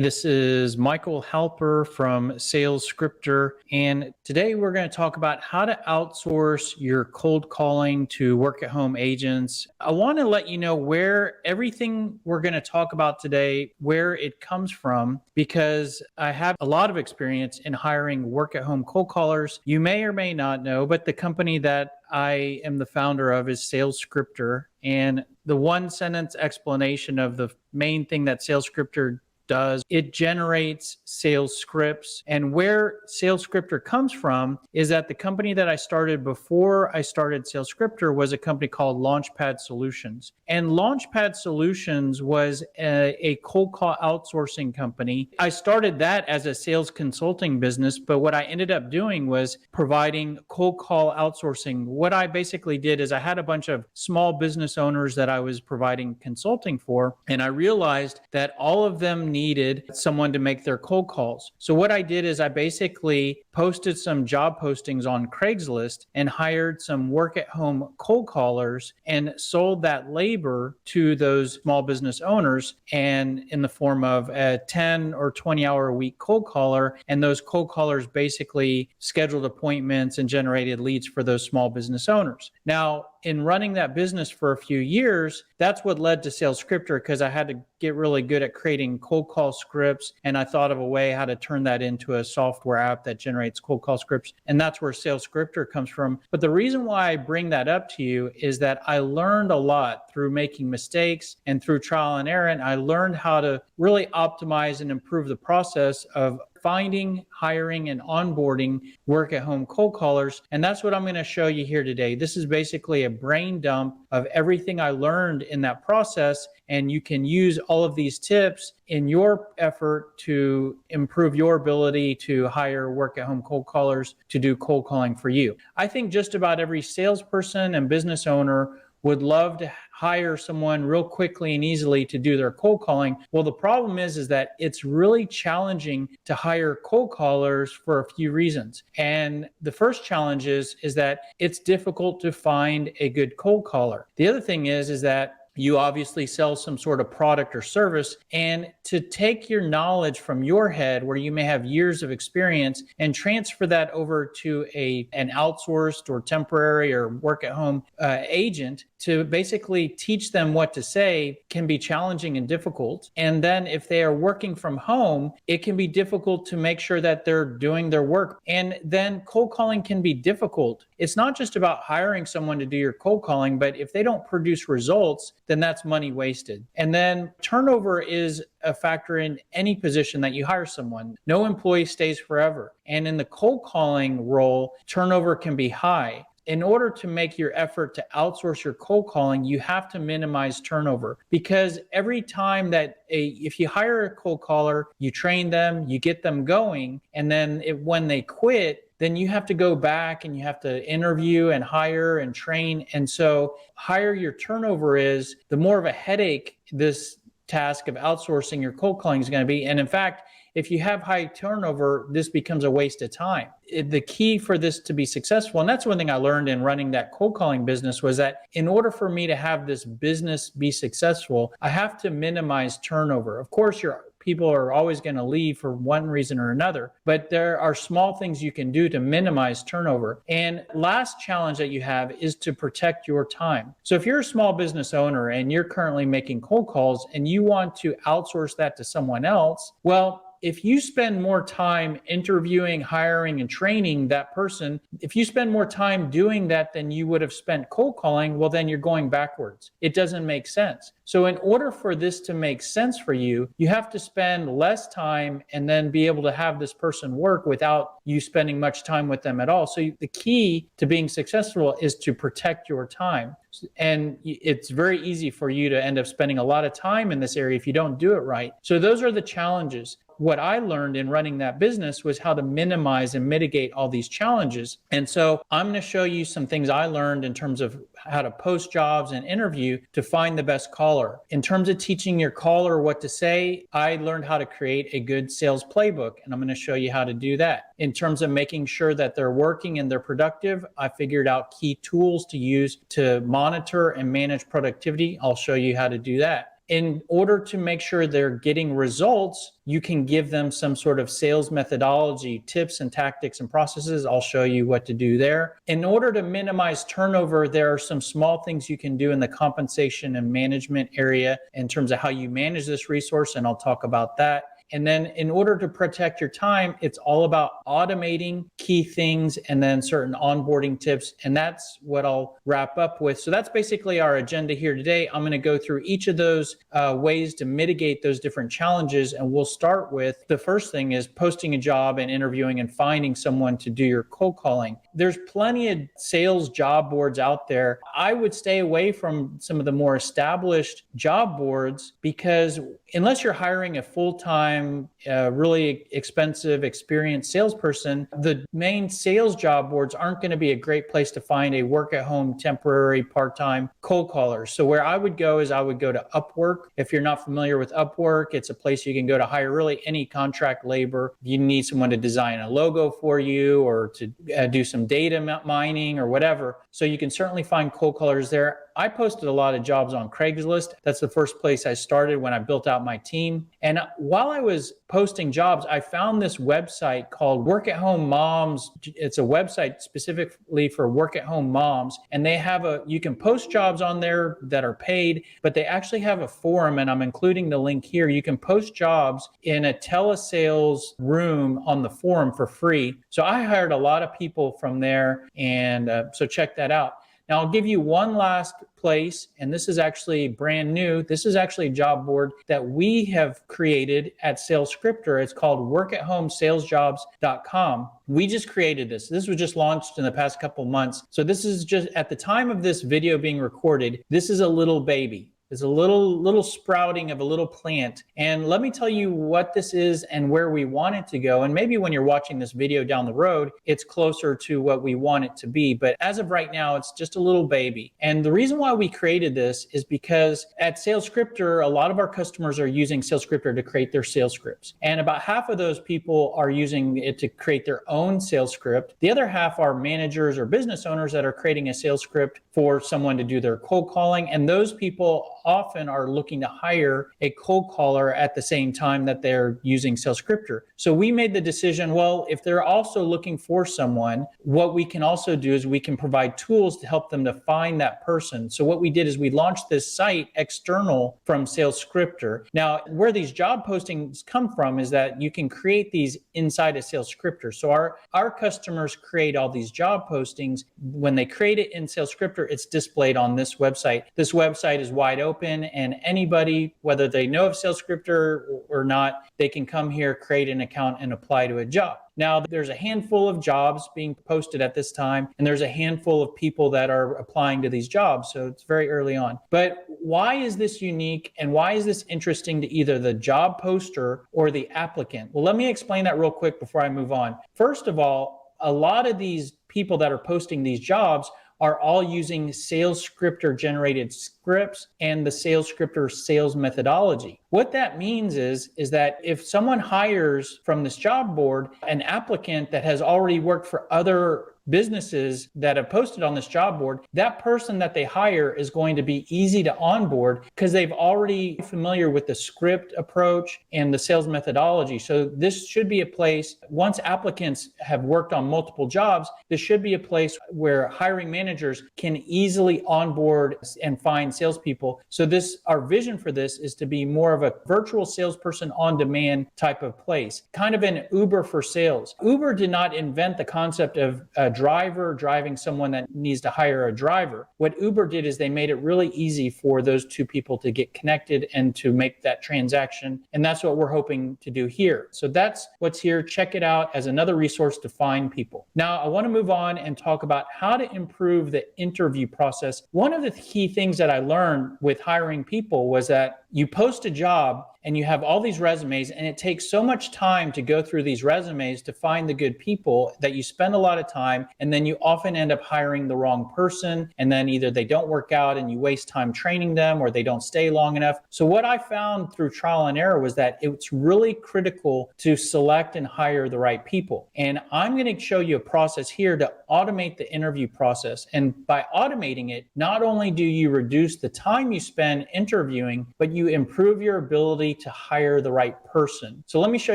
This is Michael Halper from Sales Scripter, and today we're going to talk about how to outsource your cold calling to work at home agents. I want to let you know where everything we're going to talk about today, where it comes from, because I have a lot of experience in hiring work at home cold callers. You may or may not know, but the company that I am the founder of is Sales Scripter, and the one sentence explanation of the main thing that Sales Scripter does, it generates sales scripts. And where Sales Scripter comes from is that the company that I started before I started Sales Scripter was a company called Launchpad Solutions. And Launchpad Solutions was a cold call outsourcing company. I started that as a sales consulting business, but what I ended up doing was providing cold call outsourcing. What I basically did is I had a bunch of small business owners that I was providing consulting for, and I realized that all of them needed someone to make their cold calls. So what I did is I basically posted some job postings on Craigslist and hired some work at home cold callers and sold that labor to those small business owners, and in the form of a 10 or 20 hour a week cold caller. And those cold callers basically scheduled appointments and generated leads for those small business owners. Now, in running that business for a few years, that's what led to Sales Scripter, because I had to get really good at creating cold call scripts. And I thought of a way how to turn that into a software app that generates cold call scripts. And that's where Sales Scripter comes from. But the reason why I bring that up to you is that I learned a lot through making mistakes and through trial and error. And I learned how to really optimize and improve the process of finding, hiring, and onboarding work at home cold callers. And that's what I'm going to show you here today. This is basically a brain dump of everything I learned in that process. And you can use all of these tips in your effort to improve your ability to hire work at home cold callers to do cold calling for you. I think just about every salesperson and business owner would love to hire someone real quickly and easily to do their cold calling. Well, the problem is that it's really challenging to hire cold callers for a few reasons. And the first challenge is that it's difficult to find a good cold caller. The other thing is that you obviously sell some sort of product or service, and to take your knowledge from your head, where you may have years of experience, and transfer that over to an outsourced or temporary or work at home agent to basically teach them what to say can be challenging and difficult. And then if they are working from home, it can be difficult to make sure that they're doing their work. And then cold calling can be difficult. It's not just about hiring someone to do your cold calling, but if they don't produce results, then that's money wasted. And then turnover is a factor in any position that you hire someone. No employee stays forever. And in the cold calling role, turnover can be high. In order to make your effort to outsource your cold calling, you have to minimize turnover, because every time that if you hire a cold caller, you train them, you get them going, and then when they quit, then you have to go back and you have to interview and hire and train. And so higher your turnover is, the more of a headache this task of outsourcing your cold calling is going to be. And in fact, if you have high turnover, this becomes a waste of time. The key for this to be successful, and that's one thing I learned in running that cold calling business, was that in order for me to have this business be successful, I have to minimize turnover. Of course, people are always going to leave for one reason or another, but there are small things you can do to minimize turnover. And last challenge that you have is to protect your time. So if you're a small business owner and you're currently making cold calls and you want to outsource that to someone else, well, if you spend more time interviewing, hiring, and training that person, if you spend more time doing that than you would have spent cold calling, well, then you're going backwards. It doesn't make sense. So in order for this to make sense for you, you have to spend less time and then be able to have this person work without you spending much time with them at all. So the key to being successful is to protect your time. And it's very easy for you to end up spending a lot of time in this area if you don't do it right. So those are the challenges. What I learned in running that business was how to minimize and mitigate all these challenges. And so I'm going to show you some things I learned in terms of how to post jobs and interview to find the best caller. In terms of teaching your caller what to say, I learned how to create a good sales playbook, and I'm going to show you how to do that. In terms of making sure that they're working and they're productive, I figured out key tools to use to monitor and manage productivity. I'll show you how to do that. in order to make sure they're getting results, you can give them some sort of sales methodology, tips and tactics and processes. I'll show you what to do there. In order to minimize turnover, there are some small things you can do in the compensation and management area in terms of how you manage this resource, and I'll talk about that. And then in order to protect your time, it's all about automating key things and then certain onboarding tips. And that's what I'll wrap up with. So that's basically our agenda here today. I'm going to go through each of those ways to mitigate those different challenges. And we'll start with the first thing is posting a job and interviewing and finding someone to do your cold calling. There's plenty of sales job boards out there. I would stay away from some of the more established job boards because unless you're hiring a full-time, really expensive, experienced salesperson, the main sales job boards aren't going to be a great place to find a work-at-home, temporary, part-time cold caller. So where I would go is I would go to Upwork. If you're not familiar with Upwork, it's a place you can go to hire really any contract labor. If you need someone to design a logo for you or to do some data mining or whatever. So you can certainly find cold callers there. I posted a lot of jobs on Craigslist. That's the first place I started when I built out my team. And while I was posting jobs, I found this website called Work at Home Moms. It's a website specifically for work at home moms. And they have you can post jobs on there that are paid, but they actually have a forum, and I'm including the link here. You can post jobs in a telesales room on the forum for free. So I hired a lot of people from there, and so check that out. Now, I'll give you one last place, and this is actually brand new. This is actually a job board that we have created at SalesScripter. It's called workathomesales.com. We just created this. This was just launched in the past couple months. So this is just at the time of this video being recorded, this is a little baby. It's a little sprouting of a little plant. And let me tell you what this is and where we want it to go. And maybe when you're watching this video down the road, it's closer to what we want it to be. But as of right now, it's just a little baby. And the reason why we created this is because at SalesScripter, a lot of our customers are using SalesScripter to create their sales scripts. And about half of those people are using it to create their own sales script. The other half are managers or business owners that are creating a sales script for someone to do their cold calling. And those people often are looking to hire a cold caller at the same time that they're using SalesScripter. So we made the decision, well, if they're also looking for someone, what we can also do is we can provide tools to help them to find that person. So what we did is we launched this site external from SalesScripter. Now, where these job postings come from is that you can create these inside of SalesScripter. So our customers create all these job postings. When they create it in SalesScripter, it's displayed on this website. This website is wide open, and anybody, whether they know of SalesScripter or not, they can come here, create an account, and apply to a job. Now, there's a handful of jobs being posted at this time, and there's a handful of people that are applying to these jobs, so it's very early on. But why is this unique, and why is this interesting to either the job poster or the applicant? Well, let me explain that real quick before I move on. First of all, a lot of these people that are posting these jobs are all using SalesScripter generated scripts and the SalesScripter sales methodology. What that means is that if someone hires from this job board an applicant that has already worked for other businesses that have posted on this job board, that person that they hire is going to be easy to onboard because they've already familiar with the script approach and the sales methodology. So this should be a place, once applicants have worked on multiple jobs, this should be a place where hiring managers can easily onboard and find salespeople. So our vision for this is to be more of a virtual salesperson on demand type of place, kind of an Uber for sales. Uber did not invent the concept of a driver driving someone that needs to hire a driver. What Uber did is they made it really easy for those two people to get connected and to make that transaction. And that's what we're hoping to do here. So that's what's here. Check it out as another resource to find people. Now, I want to move on and talk about how to improve the interview process. One of the key things that I learned with hiring people was that you post a job and you have all these resumes, and it takes so much time to go through these resumes to find the good people that you spend a lot of time, and then you often end up hiring the wrong person, and then either they don't work out and you waste time training them, or they don't stay long enough. So what I found through trial and error was that it's really critical to select and hire the right people. And I'm going to show you a process here to automate the interview process. And by automating it, not only do you reduce the time you spend interviewing, but you improve your ability to hire the right person. So let me show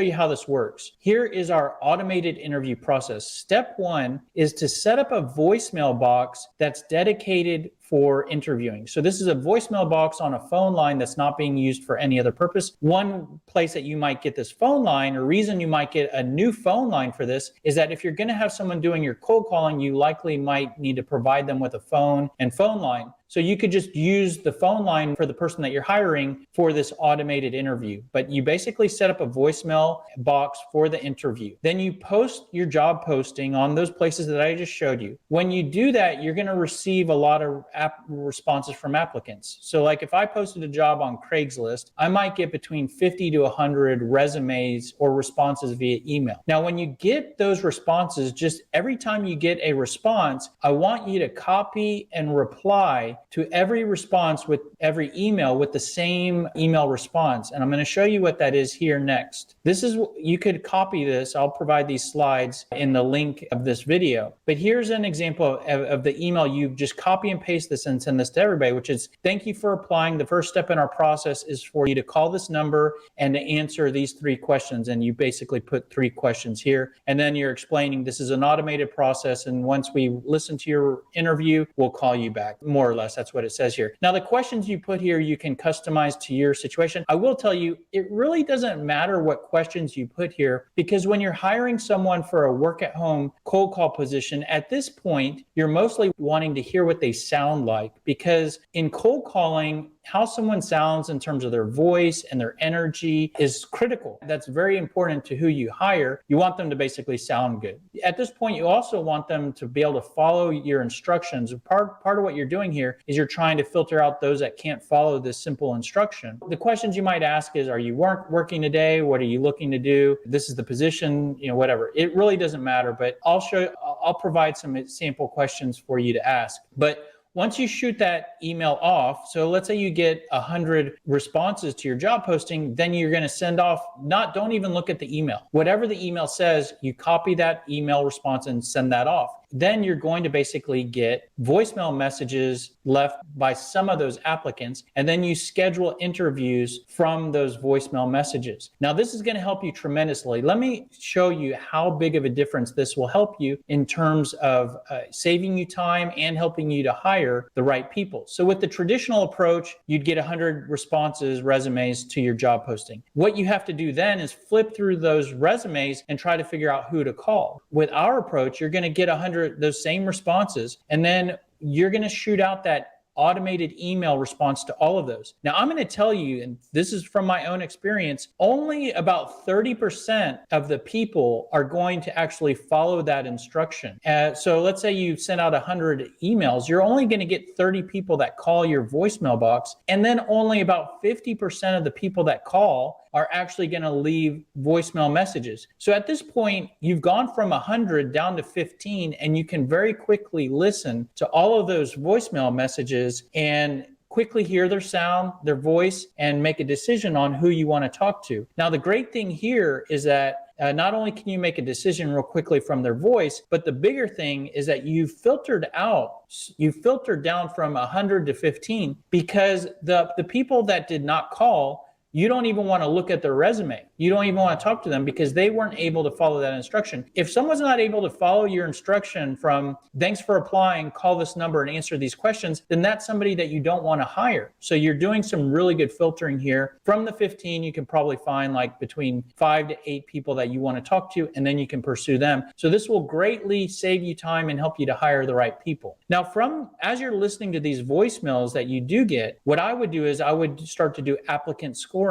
you how this works. Here is our automated interview process. Step one is to set up a voicemail box that's dedicated for interviewing. So this is a voicemail box on a phone line that's not being used for any other purpose. One place that you might get this phone line, or reason you might get a new phone line for this, is that if you're going to have someone doing your cold calling, you likely might need to provide them with a phone and phone line. So you could just use the phone line for the person that you're hiring for this automated interview. But you basically set up a voicemail box for the interview. Then you post your job posting on those places that I just showed you. When you do that, you're going to receive a lot of responses from applicants. So like if I posted a job on Craigslist, I might get between 50 to 100 resumes or responses via email. Now, when you get those responses, just every time you get a response, I want you to copy and reply to every response with every email with the same email response. And I'm going to show you what that is here next. This is, you could copy this. I'll provide these slides in the link of this video. But here's an example of the email. You just copy and paste this and send this to everybody, which is, thank you for applying. The first step in our process is for you to call this number and to answer these 3 questions. And you basically put 3 questions here. And then you're explaining this is an automated process. And once we listen to your interview, we'll call you back, more or less. That's what it says here. Now, the questions you put here, you can customize to your situation. I will tell you, it really doesn't matter what questions you put here, because when you're hiring someone for a work at home cold call position, at this point, you're mostly wanting to hear what they sound like, because in cold calling, how someone sounds in terms of their voice and their energy is critical. That's very important to who you hire. You want them to basically sound good. At this point, you also want them to be able to follow your instructions. Part of what you're doing here is you're trying to filter out those that can't follow this simple instruction. The questions you might ask is, are you working today? What are you looking to do? This is the position, whatever. It really doesn't matter, but I'll provide some sample questions for you to ask. But once you shoot that email off, so let's say you get 100 responses to your job posting, then you're going to send off, don't even look at the email. Whatever the email says, you copy that email response and send that off. Then you're going to basically get voicemail messages left by some of those applicants, and then you schedule interviews from those voicemail messages. Now, this is going to help you tremendously. Let me show you how big of a difference this will help you in terms of saving you time and helping you to hire the right people. So with the traditional approach, you'd get 100 responses, resumes to your job posting. What you have to do then is flip through those resumes and try to figure out who to call. With our approach, you're going to get 100 those same responses, and then you're going to shoot out that automated email response to all of those. Now, I'm going to tell you, and this is from my own experience, only about 30% of the people are going to actually follow that instruction. So let's say you send out 100 emails, you're only going to get 30 people that call your voicemail box, and then only about 50% of the people that call are actually going to leave voicemail messages. So at this point, you've gone from 100 down to 15, and you can very quickly listen to all of those voicemail messages and quickly hear their sound, their voice, and make a decision on who you want to talk to. Now, the great thing here is that not only can you make a decision real quickly from their voice, but the bigger thing is that you filtered down from 100 to 15, because the people that did not call, you don't even want to look at their resume. You don't even want to talk to them because they weren't able to follow that instruction. If someone's not able to follow your instruction from thanks for applying, call this number and answer these questions, then that's somebody that you don't want to hire. So you're doing some really good filtering here. From the 15, you can probably find like between 5 to 8 people that you want to talk to, and then you can pursue them. So this will greatly save you time and help you to hire the right people. Now, as you're listening to these voicemails that you do get, what I would do is I would start to do applicant scoring.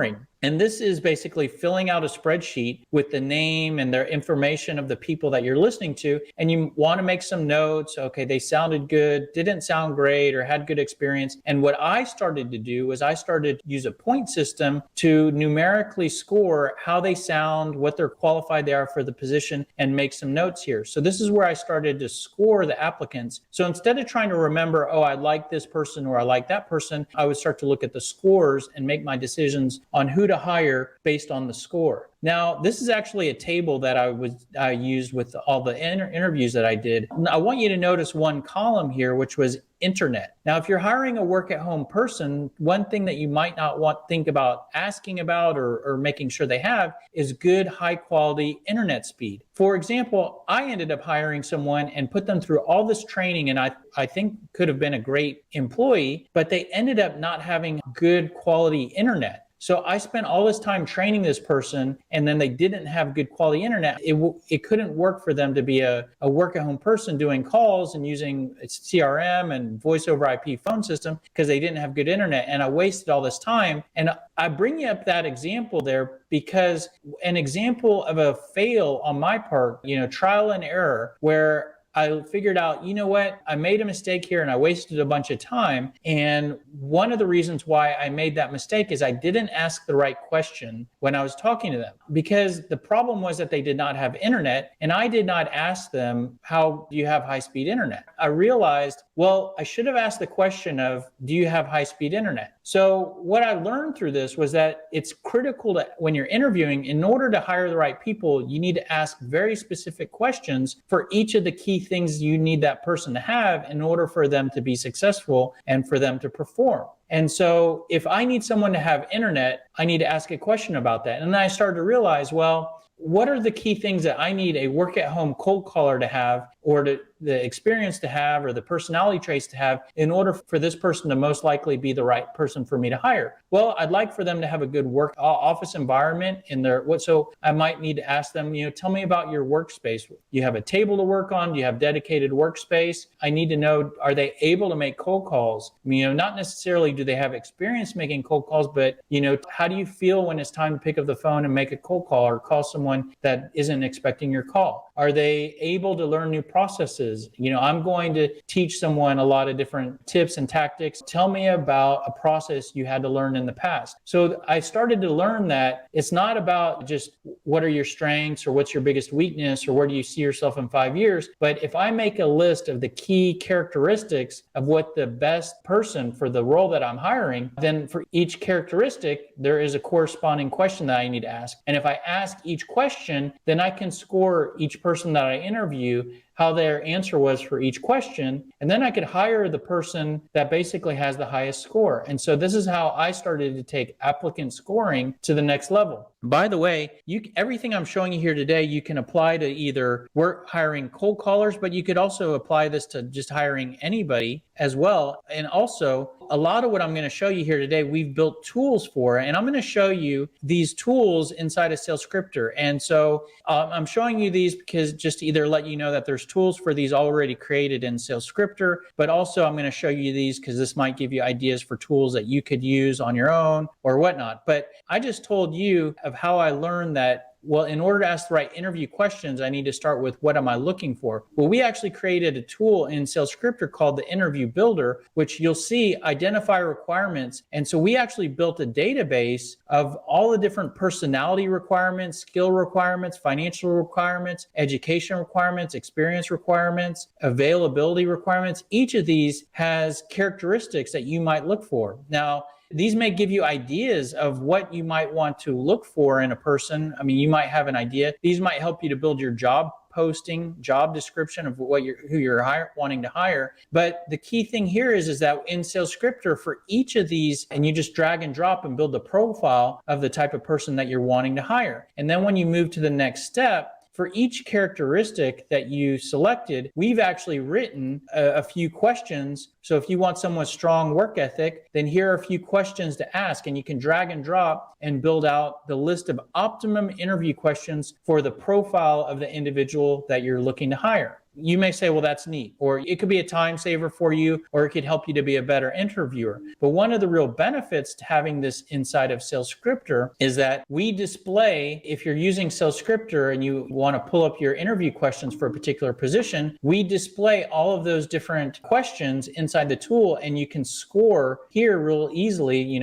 And this is basically filling out a spreadsheet with the name and their information of the people that you're listening to. And you want to make some notes. Okay, they sounded good, didn't sound great, or had good experience. And what I started to do was I started to use a point system to numerically score how they sound, what they're qualified they are for the position, and make some notes here. So this is where I started to score the applicants. So instead of trying to remember, oh, I like this person or I like that person, I would start to look at the scores and make my decisions on who to hire based on the score. Now, this is actually a table that I used with all the interviews that I did. I want you to notice one column here, which was internet. Now, if you're hiring a work at home person, one thing that you might not think about asking about or making sure they have is good, high quality internet speed. For example, I ended up hiring someone and put them through all this training, and I think could have been a great employee, but they ended up not having good quality internet. So I spent all this time training this person, and then they didn't have good quality internet. It couldn't work for them to be a work at home person doing calls and using CRM and voice over IP phone system because they didn't have good internet. And I wasted all this time. And I bring you up that example there because an example of a fail on my part, trial and error, where I figured out, you know what, I made a mistake here and I wasted a bunch of time. And one of the reasons why I made that mistake is I didn't ask the right question when I was talking to them, because the problem was that they did not have internet, and I did not ask them, how do you have high-speed internet? I realized, well, I should have asked the question of, do you have high-speed internet? So what I learned through this was that it's critical that when you're interviewing, in order to hire the right people, you need to ask very specific questions for each of the key things you need that person to have in order for them to be successful and for them to perform. And so if I need someone to have internet, I need to ask a question about that. And then I started to realize, well, what are the key things that I need a work at home cold caller to have, or the experience to have, or the personality traits to have in order for this person to most likely be the right person for me to hire? Well, I'd like for them to have a good work office environment in so I might need to ask them, tell me about your workspace. You have a table to work on? Do you have dedicated workspace? I need to know, are they able to make cold calls? Not necessarily do they have experience making cold calls, but how do you feel when it's time to pick up the phone and make a cold call or call someone that isn't expecting your call? Are they able to learn new processes? I'm going to teach someone a lot of different tips and tactics. Tell me about a process you had to learn in the past. So I started to learn that it's not about just what are your strengths or what's your biggest weakness or where do you see yourself in 5 years, but if I make a list of the key characteristics of what the best person for the role that I'm hiring, then for each characteristic, there is a corresponding question that I need to ask. And if I ask each question, then I can score each person that I interview how their answer was for each question. And then I could hire the person that basically has the highest score. And so this is how I started to take applicant scoring to the next level. By the way, everything I'm showing you here today, you can apply to either work hiring cold callers, but you could also apply this to just hiring anybody as well. And also, a lot of what I'm going to show you here today, we've built tools for, and I'm going to show you these tools inside of SalesScripter. And so I'm showing you these because just to either let you know that there's tools for these already created in SalesScripter, but also I'm going to show you these because this might give you ideas for tools that you could use on your own or whatnot. But I just told you of how I learned that, well, in order to ask the right interview questions, I need to start with what am I looking for? Well, we actually created a tool in SalesScripter called the Interview Builder, which you'll see identify requirements. And so we actually built a database of all the different personality requirements, skill requirements, financial requirements, education requirements, experience requirements, availability requirements. Each of these has characteristics that you might look for. Now, these may give you ideas of what you might want to look for in a person. I mean, you might have an idea. These might help you to build your job posting, job description of who you're wanting to hire. But the key thing here is that in SalesScripter, for each of these, and you just drag and drop and build the profile of the type of person that you're wanting to hire. And then when you move to the next step, for each characteristic that you selected, we've actually written a few questions. So if you want someone's strong work ethic, then here are a few questions to ask, and you can drag and drop and build out the list of optimum interview questions for the profile of the individual that you're looking to hire. you may say, well, that's neat, or it could be a time saver for you, or it could help you to be a better interviewer. But one of the real benefits to having this inside of SalesScripter is that we display, if you're using SalesScripter and you want to pull up your interview questions for a particular position, we display all of those different questions inside the tool, and you can score here real easily,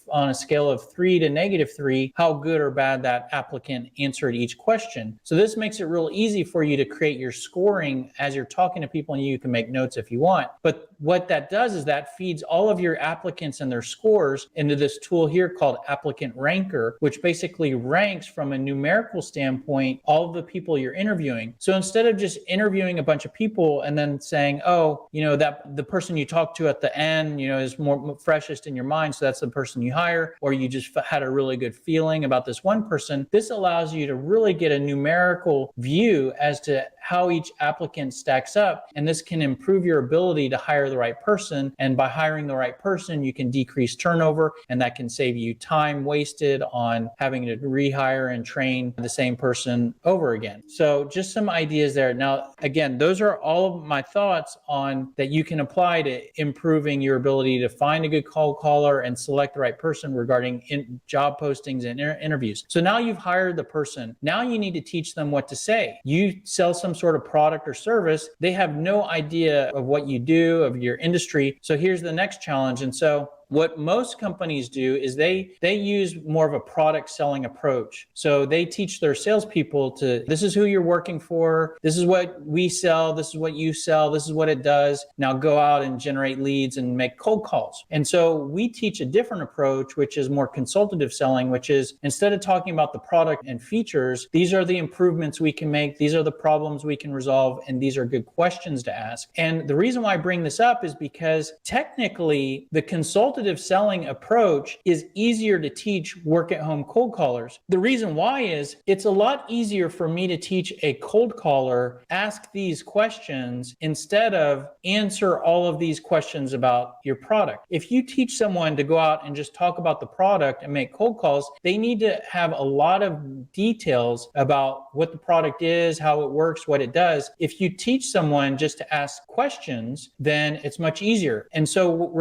on a scale of 3 to -3, how good or bad that applicant answered each question. So this makes it real easy for you to create your scoring as you're talking to people, and you can make notes if you want. But what that does is that feeds all of your applicants and their scores into this tool here called Applicant Ranker, which basically ranks from a numerical standpoint all of the people you're interviewing. So instead of just interviewing a bunch of people and then saying, oh, that the person you talked to at the end, is more freshest in your mind, so that's the person you hire, or you just had a really good feeling about this one person, this allows you to really get a numerical view as to how each applicant stacks up. And this can improve your ability to hire the right person. And by hiring the right person, you can decrease turnover, and that can save you time wasted on having to rehire and train the same person over again. So just some ideas there. Now, again, those are all of my thoughts on that you can apply to improving your ability to find a good cold caller and select the right person regarding job postings and interviews. So now you've hired the person. Now you need to teach them what to say. You sell some sort of product or service. They have no idea of what you do, of your industry. So here's the next challenge. And so what most companies do is they use more of a product selling approach. So they teach their salespeople this is who you're working for, this is what we sell, this is what you sell, this is what it does. Now go out and generate leads and make cold calls. And so we teach a different approach, which is more consultative selling, which is instead of talking about the product and features, these are the improvements we can make, these are the problems we can resolve, and these are good questions to ask. And the reason why I bring this up is because technically the consultative selling approach is easier to teach work at home cold callers. The reason why is it's a lot easier for me to teach a cold caller, ask these questions instead of answer all of these questions about your product. If you teach someone to go out and just talk about the product and make cold calls, they need to have a lot of details about what the product is, how it works, what it does. If you teach someone just to ask questions, then it's much easier. And so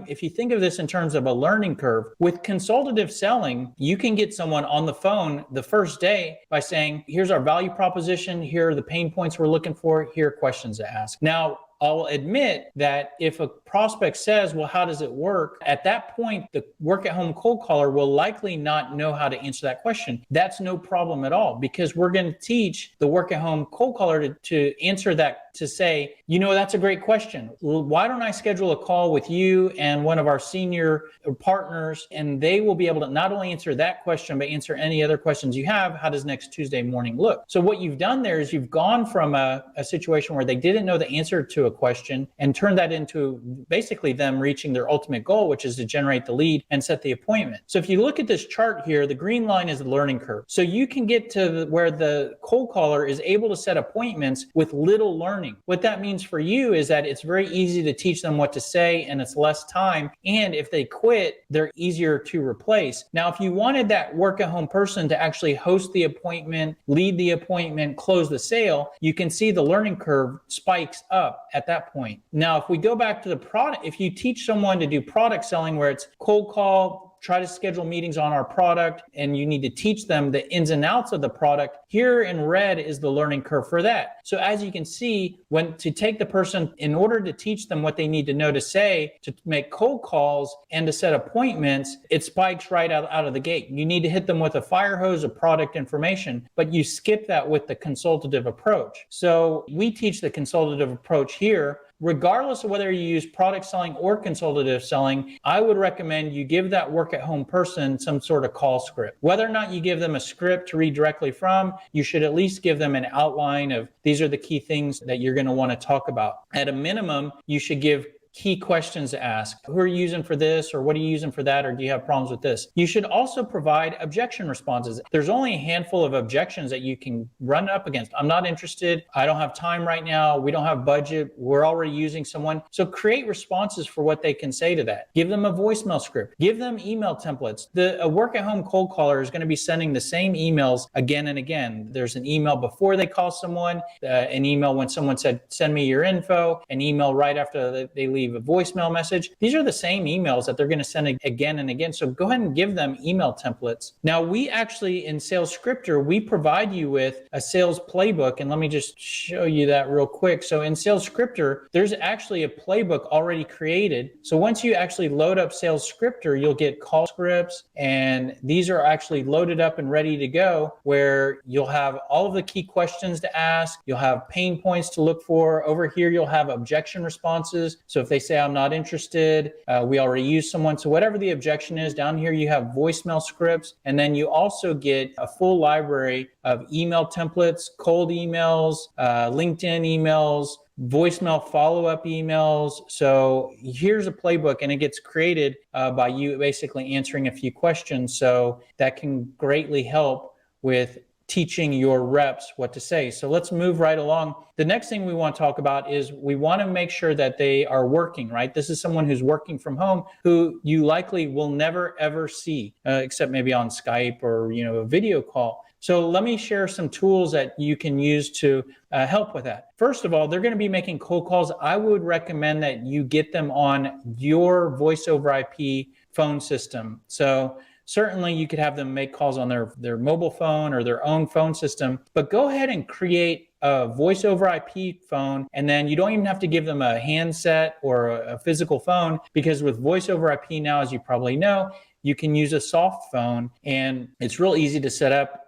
if you think of this in terms of a learning curve, with consultative selling, you can get someone on the phone the first day by saying, here's our value proposition, here are the pain points we're looking for, here are questions to ask. Now, I'll admit that if a prospect says, well, how does it work? At that point, the work at home cold caller will likely not know how to answer that question. That's no problem at all, because we're going to teach the work at home cold caller to answer that, to say, that's a great question. Why don't I schedule a call with you and one of our senior partners, and they will be able to not only answer that question, but answer any other questions you have. How does next Tuesday morning look? So what you've done there is you've gone from a situation where they didn't know the answer to a question and turned that into basically them reaching their ultimate goal, which is to generate the lead and set the appointment. So if you look at this chart here, the green line is the learning curve. So you can get to where the cold caller is able to set appointments with little learning. What that means for you is that it's very easy to teach them what to say, and it's less time. And if they quit, they're easier to replace. Now, if you wanted that work at home person to actually host the appointment, lead the appointment, close the sale, you can see the learning curve spikes up at that point. Now, if we go back to the product, if you teach someone to do product selling where it's cold call, try to schedule meetings on our product, and you need to teach them the ins and outs of the product, here in red is the learning curve for that. So as you can see, to take the person, in order to teach them what they need to know to say, to make cold calls and to set appointments, it spikes right out of the gate. You need to hit them with a fire hose of product information, but you skip that with the consultative approach. So we teach the consultative approach here. Regardless of whether you use product selling or consultative selling, I would recommend you give that work at home person some sort of call script. Whether or not you give them a script to read directly from, you should at least give them an outline of these are the key things that you're going to want to talk about. At a minimum, you should give key questions to ask. Who are you using for this, or what are you using for that, or do you have problems with this? You should also provide objection responses. There's only a handful of objections that you can run up against. I'm not interested. I don't have time right now. We don't have budget. We're already using someone. So create responses for what they can say to that. Give them a voicemail script. Give them email templates. A work-at-home cold caller is going to be sending the same emails again and again. There's an email before they call someone, an email when someone said, send me your info, an email right after they leave a voicemail message. These are the same emails that they're going to send again and again. So go ahead and give them email templates. Now, we actually, in Sales Scripter, we provide you with a sales playbook. And let me just show you that real quick. So in Sales Scripter, there's actually a playbook already created. So once you actually load up Sales Scripter, you'll get call scripts, and these are actually loaded up and ready to go, where you'll have all of the key questions to ask. You'll have pain points to look for. Over here, you'll have objection responses. So if they say, I'm not interested, we already used someone. So whatever the objection is, down here, you have voicemail scripts. And then you also get a full library of email templates, cold emails, LinkedIn emails, voicemail follow-up emails. So here's a playbook, and it gets created by you basically answering a few questions. So that can greatly help with teaching your reps what to say. So let's move right along. The next thing we want to talk about is we want to make sure that they are working, right? This is someone who's working from home who you likely will never, ever see, except maybe on Skype or, a video call. So let me share some tools that you can use to help with that. First of all, they're going to be making cold calls. I would recommend that you get them on your voice over IP phone system. So certainly you could have them make calls on their mobile phone or their own phone system, but go ahead and create a voice over IP phone, and then you don't even have to give them a handset or a physical phone, because with voice over IP now, as you probably know, you can use a soft phone, and it's real easy to set up.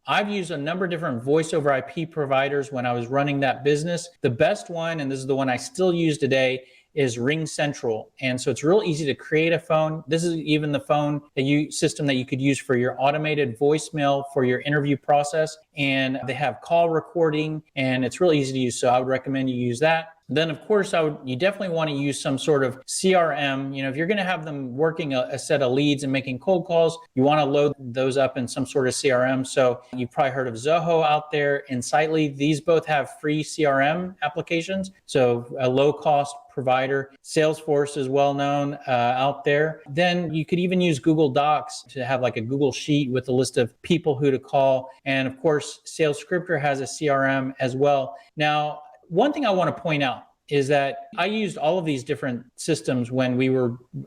I've used a number of different voice over IP providers when I was running that business. The best one, and this is the one I still use today, is RingCentral. And so it's real easy to create a phone. This is even the phone system that you could use for your automated voicemail for your interview process. And they have call recording, and it's real easy to use. So I would recommend you use that. Then, of course, you definitely want to use some sort of CRM. If you're going to have them working a set of leads and making cold calls, you want to load those up in some sort of CRM. So you've probably heard of Zoho out there, Insightly. These both have free CRM applications. So a low-cost provider. Salesforce is well known out there. Then you could even use Google Docs to have like a Google Sheet with a list of people who to call. And of course, Sales Scripter has a CRM as well. Now, one thing I want to point out is that I used all of these different systems when we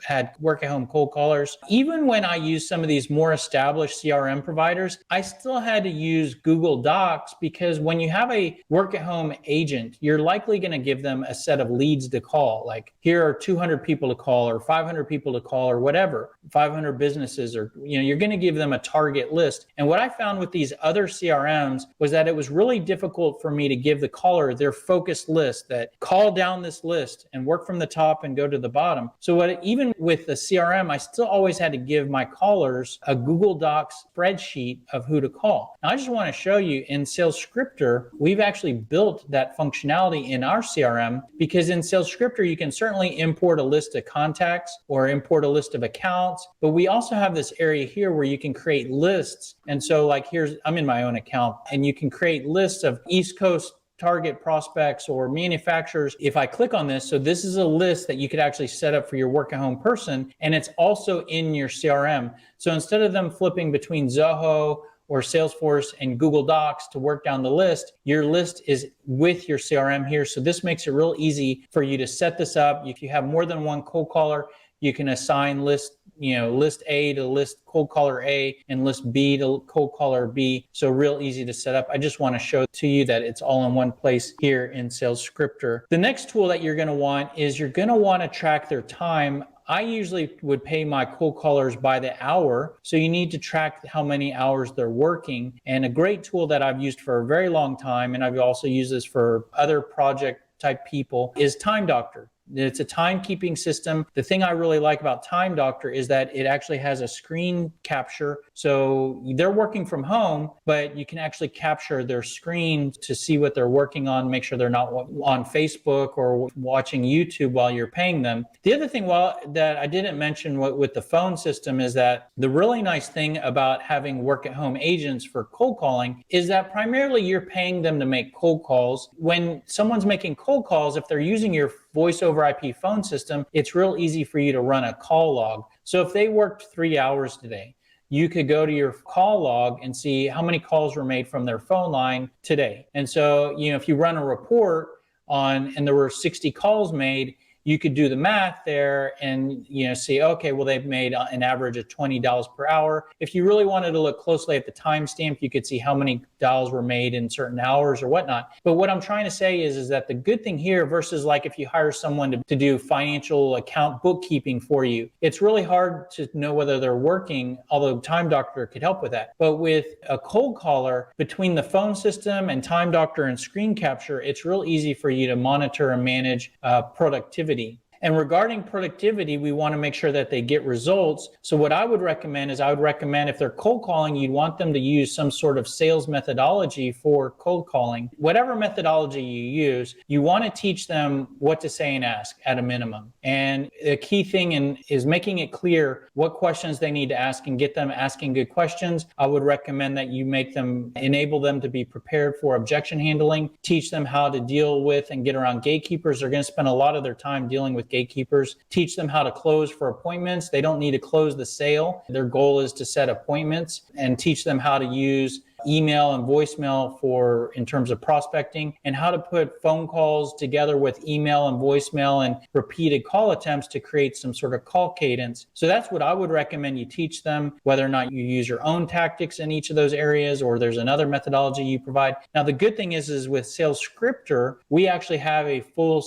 had work-at-home cold callers. Even when I used some of these more established CRM providers, I still had to use Google Docs, because when you have a work-at-home agent, you're likely going to give them a set of leads to call. Like, here are 200 people to call, or 500 people to call, or whatever, 500 businesses, or you're going to give them a target list. And what I found with these other CRMs was that it was really difficult for me to give the caller their focused list, that call down this list and work from the top and go to the bottom. So even with the CRM, I still always had to give my callers a Google Docs spreadsheet of who to call. Now, I just want to show you in Sales Scripter, we've actually built that functionality in our CRM, because in Sales Scripter, you can certainly import a list of contacts or import a list of accounts, but we also have this area here where you can create lists. And so like I'm in my own account, and you can create lists of East Coast target prospects or manufacturers. If I click on this, so this is a list that you could actually set up for your work-at-home person, and it's also in your CRM. So instead of them flipping between Zoho or Salesforce and Google Docs to work down the list, your list is with your CRM here. So this makes it real easy for you to set this up. If you have more than one cold caller, you can assign list A to list cold caller A and list B to cold caller B. So real easy to set up. I just want to show to you that it's all in one place here in Sales Scripter. The next tool that you're going to want is you're going to want to track their time. I usually would pay my cold callers by the hour. So you need to track how many hours they're working. And a great tool that I've used for a very long time, and I've also used this for other project type people, is Time Doctor. It's a timekeeping system. The thing I really like about Time Doctor is that it actually has a screen capture. So they're working from home, but you can actually capture their screen to see what they're working on, make sure they're not on Facebook or watching YouTube while you're paying them. The other thing that I didn't mention with the phone system is that the really nice thing about having work at home agents for cold calling is that primarily you're paying them to make cold calls. When someone's making cold calls, if they're using your voice over IP phone system, it's real easy for you to run a call log. So if they worked 3 hours today, you could go to your call log and see how many calls were made from their phone line today. And so, if you run a report and there were 60 calls made, you could do the math there and see, okay, well, they've made an average of $20 per hour. If you really wanted to look closely at the timestamp, you could see how many dials were made in certain hours or whatnot. But what I'm trying to say is that the good thing here versus like if you hire someone to do financial account bookkeeping for you, it's really hard to know whether they're working, although Time Doctor could help with that. But with a cold caller, between the phone system and Time Doctor and screen capture, it's real easy for you to monitor and manage productivity. And regarding productivity, we want to make sure that they get results. So what I would recommend if they're cold calling, you'd want them to use some sort of sales methodology for cold calling. Whatever methodology you use, you want to teach them what to say and ask at a minimum. And the key thing is making it clear what questions they need to ask and get them asking good questions. I would recommend that you enable them to be prepared for objection handling, teach them how to deal with and get around gatekeepers. They're going to spend a lot of their time dealing with gatekeepers. Teach them how to close for appointments. They don't need to close the sale. Their goal is to set appointments, and teach them how to use email and voicemail in terms of prospecting, and how to put phone calls together with email and voicemail and repeated call attempts to create some sort of call cadence. So that's what I would recommend you teach them, whether or not you use your own tactics in each of those areas or there's another methodology you provide. Now, the good thing is with Sales Scripter, we actually have a full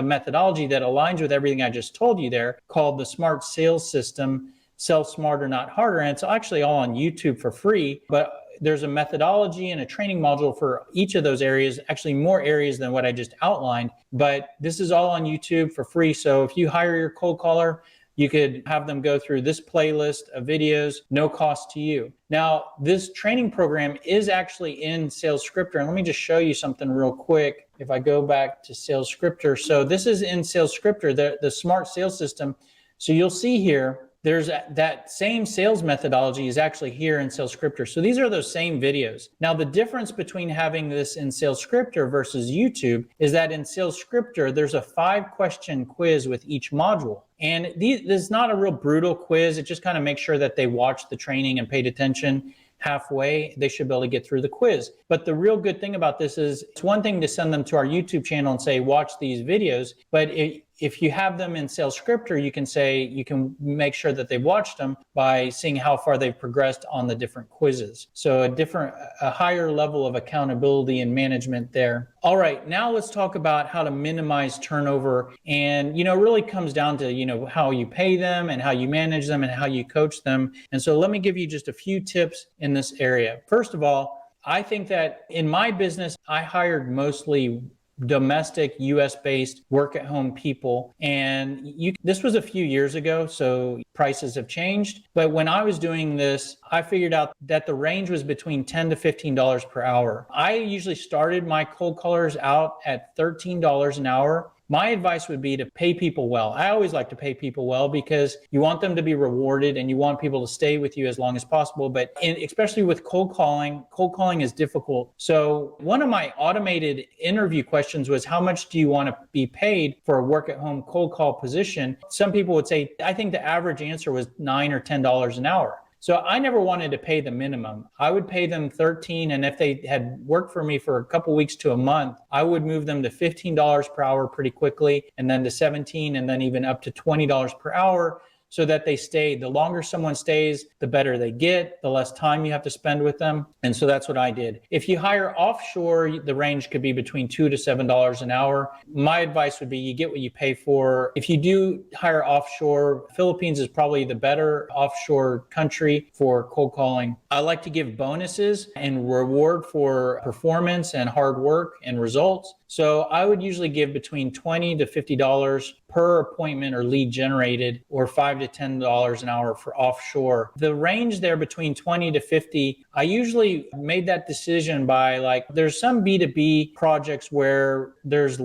methodology that aligns with everything I just told you there, called the Smart Sales System, Sell Smarter, Not Harder. And it's actually all on YouTube for free, but there's a methodology and a training module for each of those areas, actually more areas than what I just outlined, but this is all on YouTube for free. So if you hire your cold caller, you could have them go through this playlist of videos, no cost to you. Now, this training program is actually in Sales Scripter, and let me just show you something real quick. If I go back to Sales Scripter, so this is in Sales Scripter, the Smart Sales System. So you'll see here, there's that same sales methodology is actually here in Sales Scripter. So these are those same videos. Now, the difference between having this in Sales Scripter versus YouTube is that in Sales Scripter, there's a 5-question quiz with each module. And this is not a real brutal quiz. It just kind of makes sure that they watched the training and paid attention halfway. They should be able to get through the quiz. But the real good thing about this is it's one thing to send them to our YouTube channel and say, watch these videos. But if you have them in Sales Scripter, you can make sure that they've watched them by seeing how far they've progressed on the different quizzes. So a higher level of accountability and management there. All right, now let's talk about how to minimize turnover. And, it really comes down to, how you pay them and how you manage them and how you coach them. And so let me give you just a few tips in this area. First of all, I think that in my business, I hired mostly domestic US-based work-at-home people. And this was a few years ago, so prices have changed. But when I was doing this, I figured out that the range was between $10 to $15 per hour. I usually started my cold callers out at $13 an hour. My advice would be to pay people well. I always like to pay people well because you want them to be rewarded and you want people to stay with you as long as possible. But especially with cold calling is difficult. So one of my automated interview questions was, how much do you want to be paid for a work-at-home cold call position? Some people would say, I think the average answer was $9 or $10 an hour. So I never wanted to pay the minimum. I would pay them $13, and if they had worked for me for a couple weeks to a month, I would move them to $15 per hour pretty quickly, and then to $17, and then even up to $20 per hour, so that they stay. The longer someone stays, the better they get, the less time you have to spend with them. And so that's what I did. If you hire offshore, the range could be between $2 to $7 an hour. My advice would be you get what you pay for. If you do hire offshore, Philippines is probably the better offshore country for cold calling. I like to give bonuses and reward for performance and hard work and results. So I would usually give between $20 to $50 per appointment or lead generated, or $5 to $10 an hour for offshore. The range there between 20 to 50, I usually made that decision by, like, there's some B2B projects where there's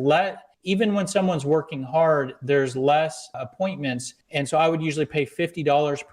even when someone's working hard, there's less appointments. And so I would usually pay $50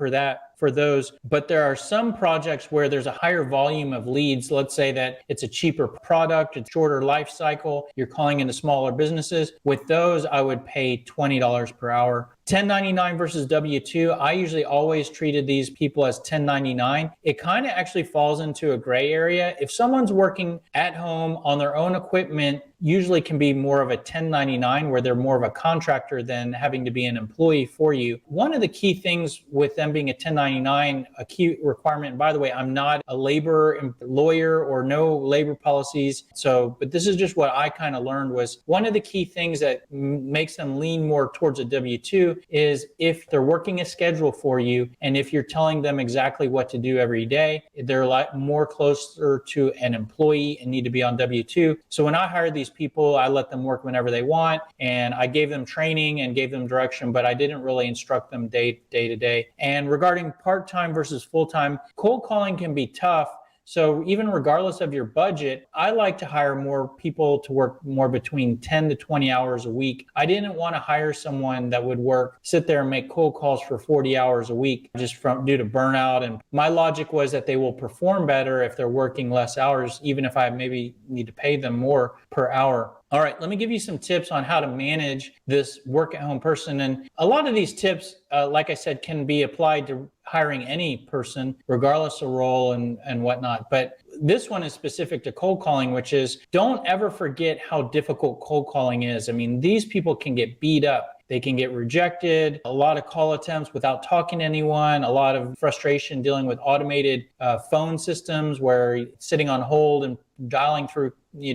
for those. But there are some projects where there's a higher volume of leads. Let's say that it's a cheaper product, it's shorter life cycle, you're calling into smaller businesses. With those, I would pay $20 per hour. 1099 versus W-2, I usually always treated these people as 1099. It kind of actually falls into a gray area. If someone's working at home on their own equipment, usually can be more of a 1099, where they're more of a contractor than having to be an employee for you. One of the key things with them being a 1099, a key requirement, and by the way, I'm not a labor lawyer or no labor policies. But this is just what I kind of learned, was one of the key things that makes them lean more towards a W-2 is if they're working a schedule for you, and if you're telling them exactly what to do every day, they're a lot more closer to an employee and need to be on W-2. So when I hired these people, I let them work whenever they want, and I gave them training and gave them direction, but I didn't really instruct them day to day. And regarding part-time versus full-time, cold calling can be tough. So even regardless of your budget, I like to hire more people to work more between 10 to 20 hours a week. I didn't want to hire someone that would sit there and make cold calls for 40 hours a week just due to burnout. And my logic was that they will perform better if they're working less hours, even if I maybe need to pay them more per hour. All right, let me give you some tips on how to manage this work at home person. And a lot of these tips, like I said, can be applied to hiring any person, regardless of role and whatnot. But this one is specific to cold calling, which is, don't ever forget how difficult cold calling is. I mean, these people can get beat up. They can get rejected, a lot of call attempts without talking to anyone, a lot of frustration dealing with automated phone systems where you're sitting on hold and dialing through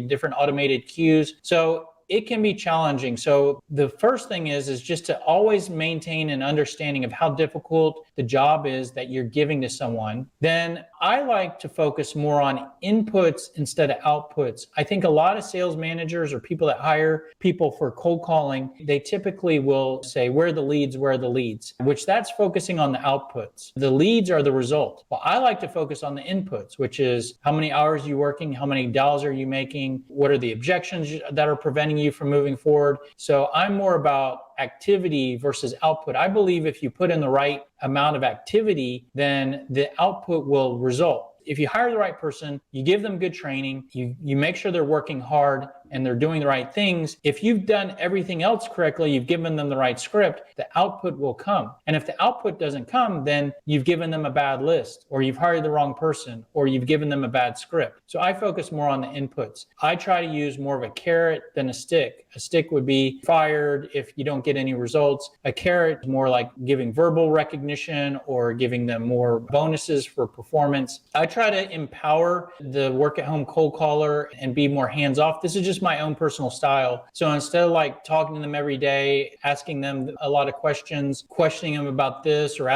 different automated queues. So it can be challenging. So the first thing is just to always maintain an understanding of how difficult the job is that you're giving to someone. Then I like to focus more on inputs instead of outputs. I think a lot of sales managers or people that hire people for cold calling, they typically will say, where are the leads, which that's focusing on the outputs. The leads are the result. Well, I like to focus on the inputs, which is how many hours are you working, how many dials are you making, what are the objections that are preventing you from moving forward. So I'm more about activity versus output. I believe if you put in the right amount of activity, then the output will result. If you hire the right person, you give them good training, you make sure they're working hard and they're doing the right things. If you've done everything else correctly, you've given them the right script, the output will come. And if the output doesn't come, then you've given them a bad list, or you've hired the wrong person, or you've given them a bad script. So I focus more on the inputs. I try to use more of a carrot than a stick. A stick would be fired if you don't get any results. A carrot is more like giving verbal recognition or giving them more bonuses for performance. I try to empower the work at home cold caller and be more hands off. This is just my own personal style. So instead of like talking to them every day, asking them a lot of questions, questioning them about this, or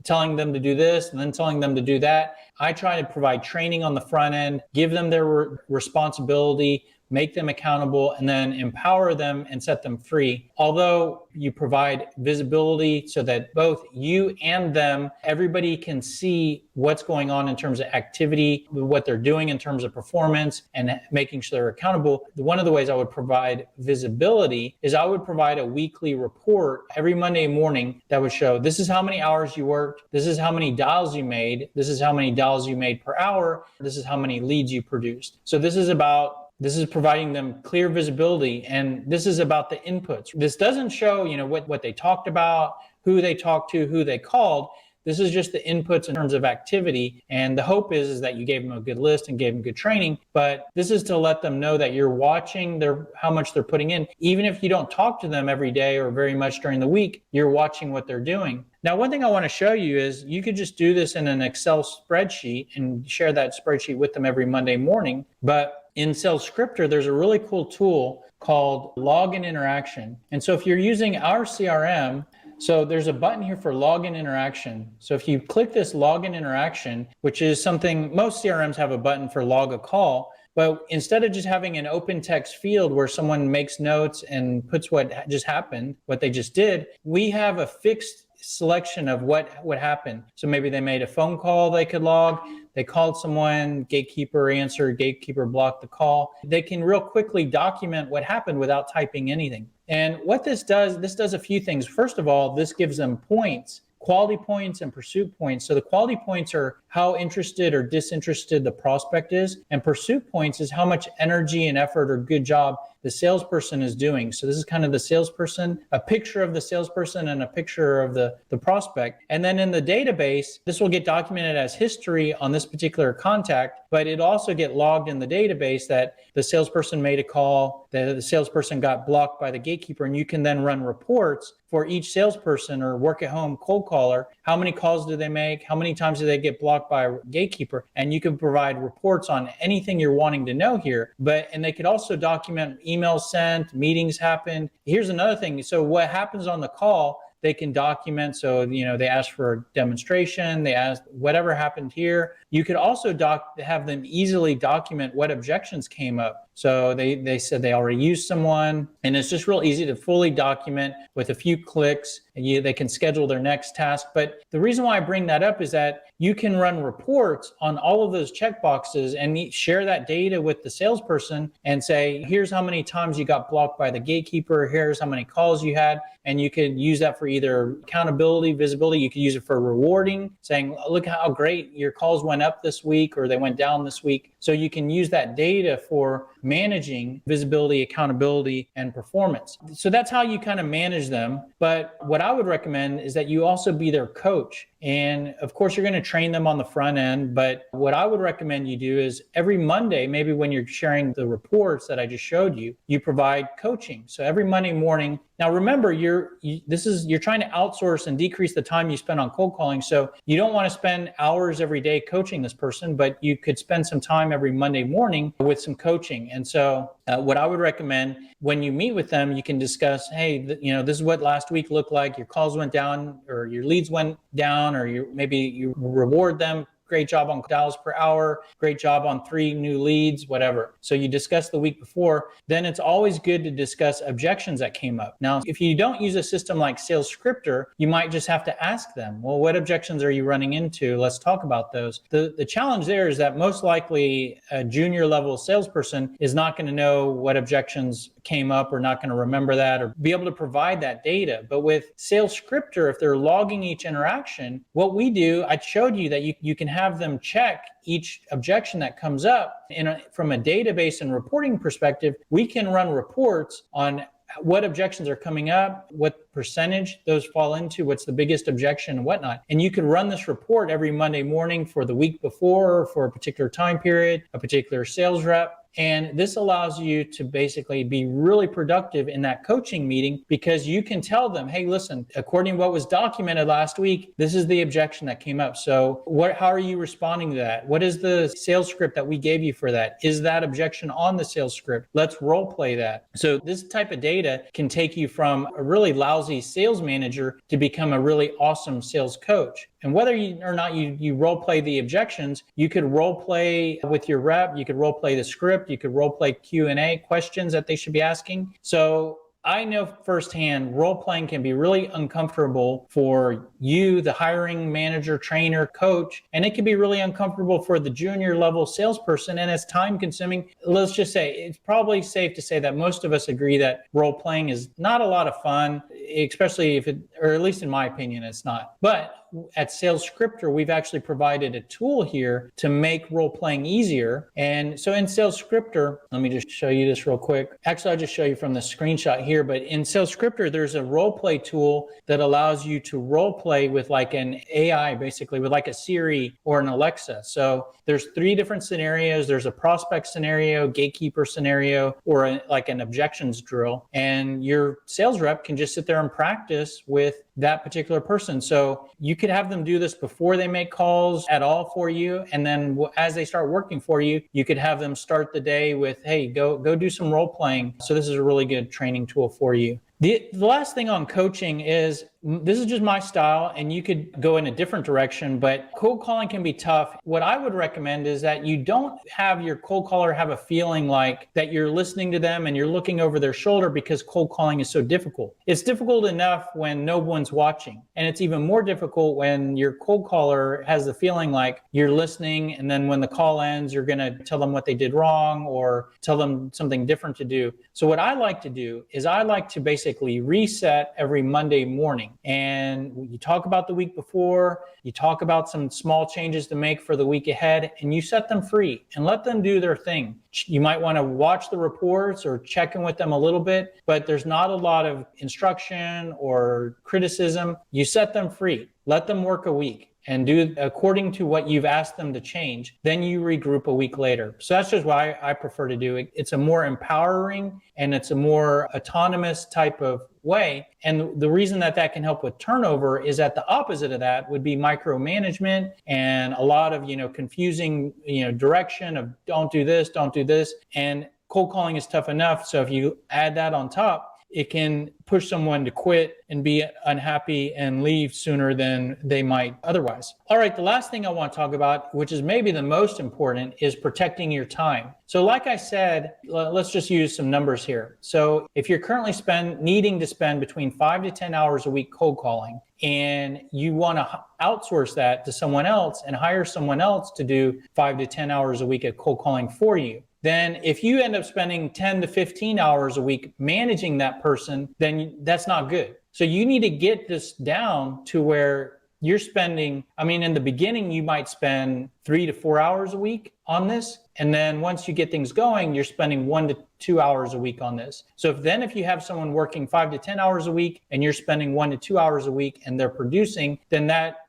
telling them to do this and then telling them to do that, I try to provide training on the front end, give them their responsibility, make them accountable, and then empower them and set them free. Although you provide visibility so that both you and them, everybody can see what's going on in terms of activity, what they're doing in terms of performance, and making sure they're accountable. One of the ways I would provide visibility is I would provide a weekly report every Monday morning that would show, this is how many hours you worked, this is how many dials you made, this is how many dials you made per hour, this is how many leads you produced. So this is providing them clear visibility, and this is about the inputs. This doesn't show, what they talked about, who they talked to, who they called. This is just the inputs in terms of activity. And the hope is that you gave them a good list and gave them good training. But this is to let them know that you're watching how much they're putting in. Even if you don't talk to them every day or very much during the week, you're watching what they're doing. Now, one thing I want to show you is you could just do this in an Excel spreadsheet and share that spreadsheet with them every Monday morning. But in SalesScripter, there's a really cool tool called Login Interaction. And so if you're using our CRM, So there's a button here for login interaction. So if you click this login interaction, which is something most CRMs have a button for log a call, but instead of just having an open text field where someone makes notes and puts what just happened, what they just did, we have a fixed selection of what happened. So maybe they made a phone call they could log, they called someone, gatekeeper answered, gatekeeper blocked the call. They can real quickly document what happened without typing anything. And what this does a few things. First of all, this gives them points, quality points and pursuit points. So the quality points are how interested or disinterested the prospect is, and pursuit points is how much energy and effort or good job the salesperson is doing. So this is kind of the salesperson, a picture of the salesperson and a picture of the prospect. And then in the database, this will get documented as history on this particular contact, but it also get logged in the database that the salesperson made a call, the salesperson got blocked by the gatekeeper, and you can then run reports for each salesperson or work at home cold caller. How many calls do they make? How many times do they get blocked by a gatekeeper? And you can provide reports on anything you're wanting to know here. And they could also document emails sent, meetings happened. Here's another thing. So what happens on the call, they can document. So, they ask for a demonstration, they ask whatever happened here. You could also have them easily document what objections came up. So they said they already used someone, and it's just real easy to fully document with a few clicks, and they can schedule their next task. But the reason why I bring that up is that you can run reports on all of those checkboxes and share that data with the salesperson and say, here's how many times you got blocked by the gatekeeper, here's how many calls you had. And you could use that for either accountability, visibility. You could use it for rewarding, saying, look how great your calls went up this week or they went down this week. So you can use that data for managing visibility, accountability, and performance. So that's how you kind of manage them. But what I would recommend is that you also be their coach. And of course, you're going to train them on the front end. But what I would recommend you do is every Monday, maybe when you're sharing the reports that I just showed you, you provide coaching. So every Monday morning. Now, remember, you're trying to outsource and decrease the time you spend on cold calling. So you don't want to spend hours every day coaching this person, but you could spend some time every Monday morning with some coaching. And so what I would recommend when you meet with them, you can discuss, hey, this is what last week looked like. Your calls went down or your leads went down, or maybe you reward them. Great job on dials per hour, great job on 3 new leads, whatever. So you discuss the week before, then it's always good to discuss objections that came up. Now, if you don't use a system like SalesScripter, you might just have to ask them, well, what objections are you running into? Let's talk about those. The challenge there is that most likely a junior level salesperson is not going to know what objections came up or not going to remember that or be able to provide that data. But with SalesScripter, if they're logging each interaction, what we do, I showed you that you can have them check each objection that comes up. From a database and reporting perspective, we can run reports on what objections are coming up, what percentage those fall into, what's the biggest objection and whatnot. And you could run this report every Monday morning for the week before, for a particular time period, a particular sales rep. And this allows you to basically be really productive in that coaching meeting because you can tell them, hey, listen, according to what was documented last week, this is the objection that came up. So how are you responding to that? What is the sales script that we gave you for that? Is that objection on the sales script? Let's role play that. So this type of data can take you from a really lousy sales manager to become a really awesome sales coach. And whether or not you role play the objections, you could role play with your rep, you could role play the script, you could role play Q&A questions that they should be asking. So I know firsthand role playing can be really uncomfortable for you, the hiring manager, trainer, coach, and it can be really uncomfortable for the junior level salesperson, and it's time consuming. Let's just say it's probably safe to say that most of us agree that role playing is not a lot of fun, especially or at least in my opinion, it's not. But at SalesScripter, we've actually provided a tool here to make role playing easier. And so in SalesScripter, let me just show you this real quick. Actually, I'll just show you from the screenshot here. But in SalesScripter, there's a role play tool that allows you to role play with like an AI, basically with like a Siri or an Alexa. So there's 3 different scenarios. There's a prospect scenario, gatekeeper scenario, or like an objections drill. And your sales rep can just sit there and practice with that particular person. So you could have them do this before they make calls at all for you. And then as they start working for you, you could have them start the day with, hey, go do some role playing. So this is a really good training tool for you. The last thing on coaching is this is just my style, and you could go in a different direction, but cold calling can be tough. What I would recommend is that you don't have your cold caller have a feeling like that you're listening to them and you're looking over their shoulder because cold calling is so difficult. It's difficult enough when no one's watching, and it's even more difficult when your cold caller has the feeling like you're listening, and then when the call ends, you're going to tell them what they did wrong or tell them something different to do. So what I like to do is I like to basically reset every Monday morning. And you talk about the week before, you talk about some small changes to make for the week ahead, and you set them free and let them do their thing. You might want to watch the reports or check in with them a little bit, but there's not a lot of instruction or criticism. You set them free, let them work a week and do according to what you've asked them to change. Then you regroup a week later. So that's just why I prefer to do it. It's a more empowering and it's a more autonomous type of way. And the reason that that can help with turnover is that the opposite of that would be micromanagement and a lot of, confusing, direction of don't do this, don't do this. And cold calling is tough enough. So if you add that on top, it can push someone to quit and be unhappy and leave sooner than they might otherwise. All right, the last thing I want to talk about, which is maybe the most important, is protecting your time. So like I said, let's just use some numbers here. So if you're currently needing to spend between 5 to 10 hours a week cold calling, and you want to outsource that to someone else and hire someone else to do 5 to 10 hours a week of cold calling for you, then if you end up spending 10 to 15 hours a week managing that person, then that's not good. So you need to get this down to where you're spending, in the beginning, you might spend 3 to 4 hours a week on this. And then once you get things going, you're spending 1 to 2 hours a week on this. So if you have someone working 5 to 10 hours a week and you're spending 1 to 2 hours a week and they're producing, then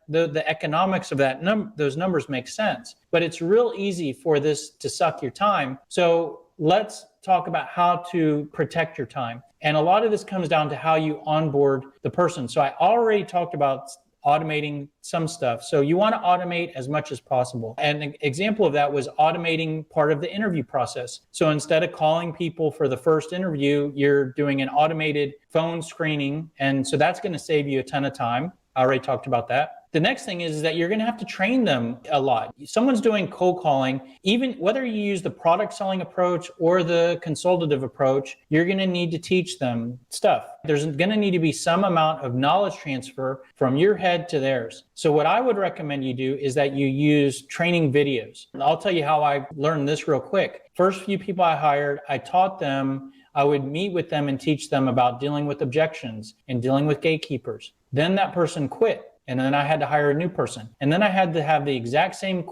the economics of those numbers make sense. But it's real easy for this to suck your time. So let's talk about how to protect your time. And a lot of this comes down to how you onboard the person. So I already talked about automating some stuff. So you want to automate as much as possible. And an example of that was automating part of the interview process. So instead of calling people for the first interview, you're doing an automated phone screening. And so that's going to save you a ton of time. I already talked about that. The next thing is that you're going to have to train them a lot. Someone's doing cold calling, even whether you use the product selling approach or the consultative approach, you're going to need to teach them stuff. There's going to need to be some amount of knowledge transfer from your head to theirs. So what I would recommend you do is that you use training videos. And I'll tell you how I learned this real quick. First few people I hired, I taught them, I would meet with them and teach them about dealing with objections and dealing with gatekeepers. Then that person quit. And then I had to hire a new person. And then I had to have the exact same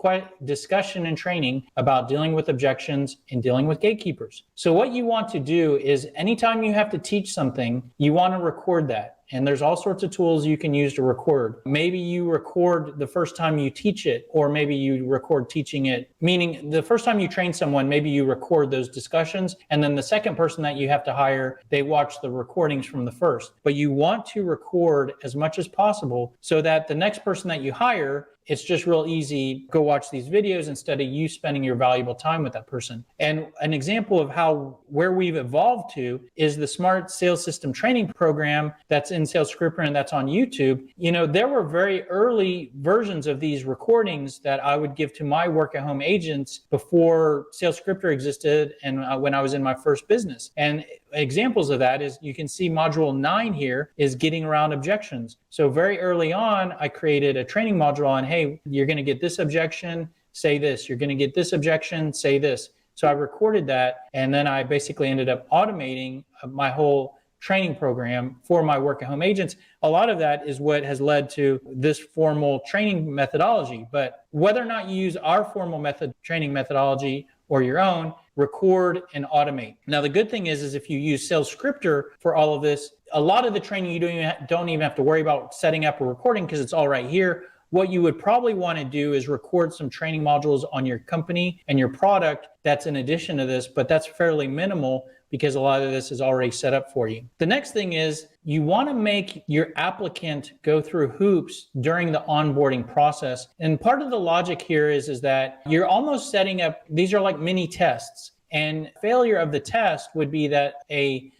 discussion and training about dealing with objections and dealing with gatekeepers. So what you want to do is anytime you have to teach something, you want to record that. And there's all sorts of tools you can use to record. Maybe you record the first time you teach it, or maybe you record teaching it, meaning the first time you train someone, maybe you record those discussions. And then the second person that you have to hire, they watch the recordings from the first. But you want to record as much as possible so that the next person that you hire, it's just real easy. Go watch these videos instead of you spending your valuable time with that person. And an example of where we've evolved to is the Smart Sales System training program that's in Sales Scripter and that's on YouTube. There were very early versions of these recordings that I would give to my work at home agents before Sales Scripter existed and when I was in my first business. And examples of that is you can see module 9 here is getting around objections. So very early on, I created a training module on, hey, you're going to get this objection, say this. You're going to get this objection, say this. So I recorded that, and then I basically ended up automating my whole training program for my work at home agents. A lot of that is what has led to this formal training methodology. But whether or not you use our formal training methodology or your own, record and automate. Now, the good thing is if you use Sales Scripter for all of this, a lot of the training you don't even have to worry about setting up a recording because it's all right here. What you would probably want to do is record some training modules on your company and your product that's in addition to this, but that's fairly minimal because a lot of this is already set up for you. The next thing is you want to make your applicant go through hoops during the onboarding process. And part of the logic here is that you're almost setting up, these are like mini tests. And failure of the test would be that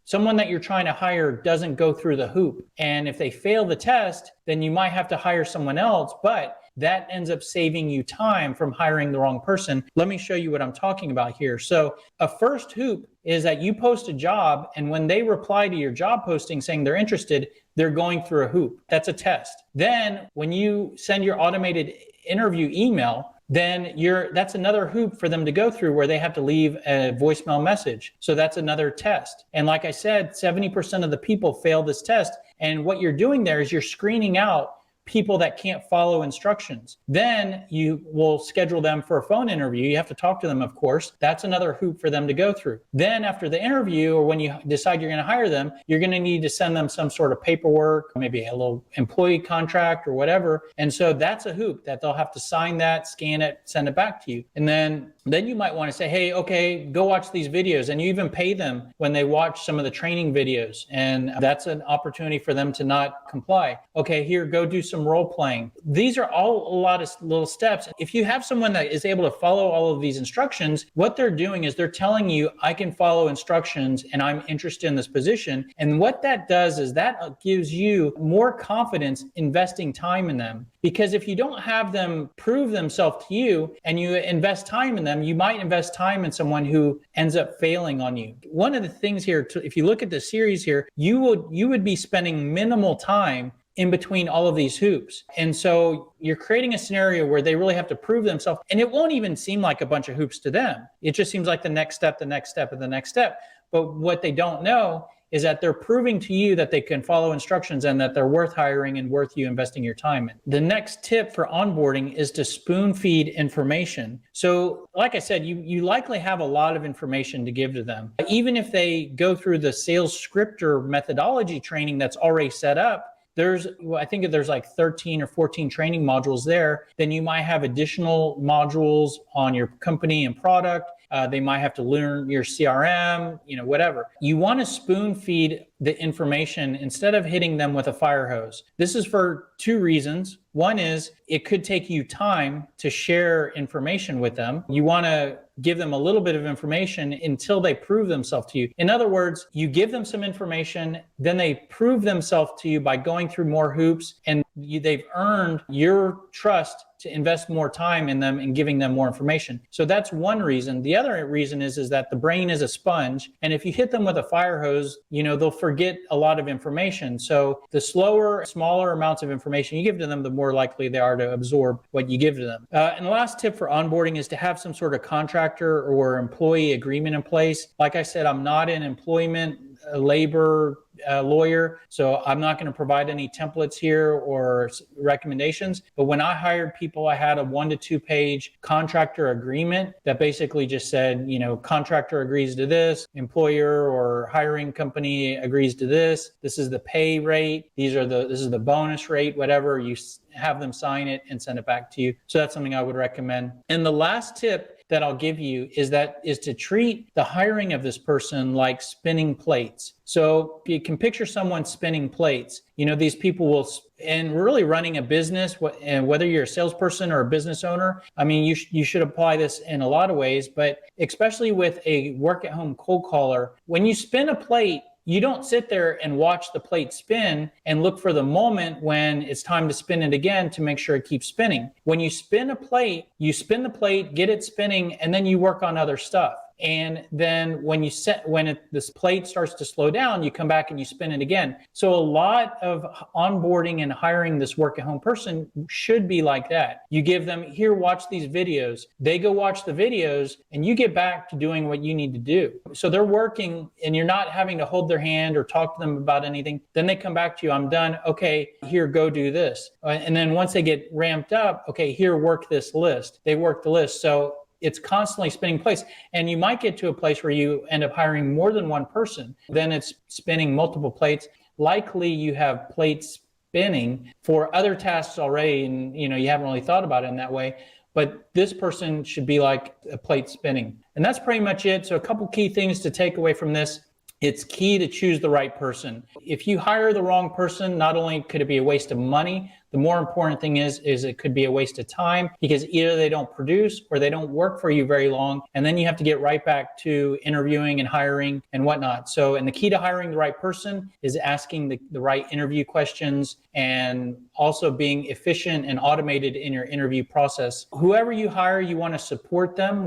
someone that you're trying to hire doesn't go through the hoop. And if they fail the test, then you might have to hire someone else, but that ends up saving you time from hiring the wrong person. Let me show you what I'm talking about here. So a first hoop is that you post a job, and when they reply to your job posting saying they're interested, they're going through a hoop. That's a test. Then when you send your automated interview email, then that's another hoop for them to go through where they have to leave a voicemail message. So that's another test. And like I said, 70% of the people fail this test. And what you're doing there is you're screening out people that can't follow instructions. Then you will schedule them for a phone interview. You have to talk to them, of course. That's another hoop for them to go through. Then after the interview, or when you decide you're going to hire them, you're going to need to send them some sort of paperwork, maybe a little employee contract or whatever. And so that's a hoop that they'll have to sign that, scan it, send it back to you. And then you might want to say, hey, okay, go watch these videos. And you even pay them when they watch some of the training videos. And that's an opportunity for them to not comply. Okay, here, go do some role playing. These are all a lot of little steps. If you have someone that is able to follow all of these instructions, what they're doing is they're telling you, I can follow instructions and I'm interested in this position. And what that does is that gives you more confidence investing time in them. Because if you don't have them prove themselves to you and you invest time in them, you might invest time in someone who ends up failing on you. One of the things here, if you look at the series here, you would be spending minimal time in between all of these hoops. And so you're creating a scenario where they really have to prove themselves, and it won't even seem like a bunch of hoops to them. It just seems like the next step, the next step, and the next step. But what they don't know is that they're proving to you that they can follow instructions and that they're worth hiring and worth you investing your time in. The next tip for onboarding is to spoon feed information. So like I said, you likely have a lot of information to give to them. Even if they go through the sales scripter methodology training that's already set up, I think there's like 13 or 14 training modules there. Then you might have additional modules on your company and product. They might have to learn your CRM, whatever. You want to spoon feed the information instead of hitting them with a fire hose. This is for two reasons. One is it could take you time to share information with them. You want to give them a little bit of information until they prove themselves to you. In other words, you give them some information, then they prove themselves to you by going through more hoops, and they've earned your trust to invest more time in them and giving them more information. So that's one reason. The other reason is that the brain is a sponge. And if you hit them with a fire hose, they'll forget a lot of information. So the smaller amounts of information you give to them, the more likely they are to absorb what you give to them. And the last tip for onboarding is to have some sort of contractor or employee agreement in place. Like I said, I'm not an employment labor lawyer, so I'm not going to provide any templates here or recommendations. But when I hired people, I had a 1 to 2 page contractor agreement that basically just said, contractor agrees to this, employer or hiring company agrees to this. This is the pay rate. This is the bonus rate, whatever. You have them sign it and send it back to you. So that's something I would recommend. And the last tip that I'll give you is to treat the hiring of this person like spinning plates. So you can picture someone spinning plates. These people and really running a business, and whether you're a salesperson or a business owner, you should apply this in a lot of ways, but especially with a work at home cold caller, when you spin a plate, you don't sit there and watch the plate spin and look for the moment when it's time to spin it again to make sure it keeps spinning. When you spin a plate, you spin the plate, get it spinning, and then you work on other stuff. And then when this plate starts to slow down, you come back and you spin it again. So a lot of onboarding and hiring this work at home person should be like that. You give them, here, watch these videos. They go watch the videos and you get back to doing what you need to do. So they're working and you're not having to hold their hand or talk to them about anything. Then they come back to you, I'm done. Okay, here, go do this. And then once they get ramped up, okay, here, work this list. They work the list. So it's constantly spinning plates. And you might get to a place where you end up hiring more than one person. Then it's spinning multiple plates. Likely you have plates spinning for other tasks already, and you haven't really thought about it in that way. But this person should be like a plate spinning. And that's pretty much it. So a couple key things to take away from this. It's key to choose the right person. If you hire the wrong person, not only could it be a waste of money, The more important thing is it could be a waste of time because either they don't produce or they don't work for you very long. And then you have to get right back to interviewing and hiring and whatnot. So, and the key to hiring the right person is asking the right interview questions and also being efficient and automated in your interview process. Whoever you hire, you want to support them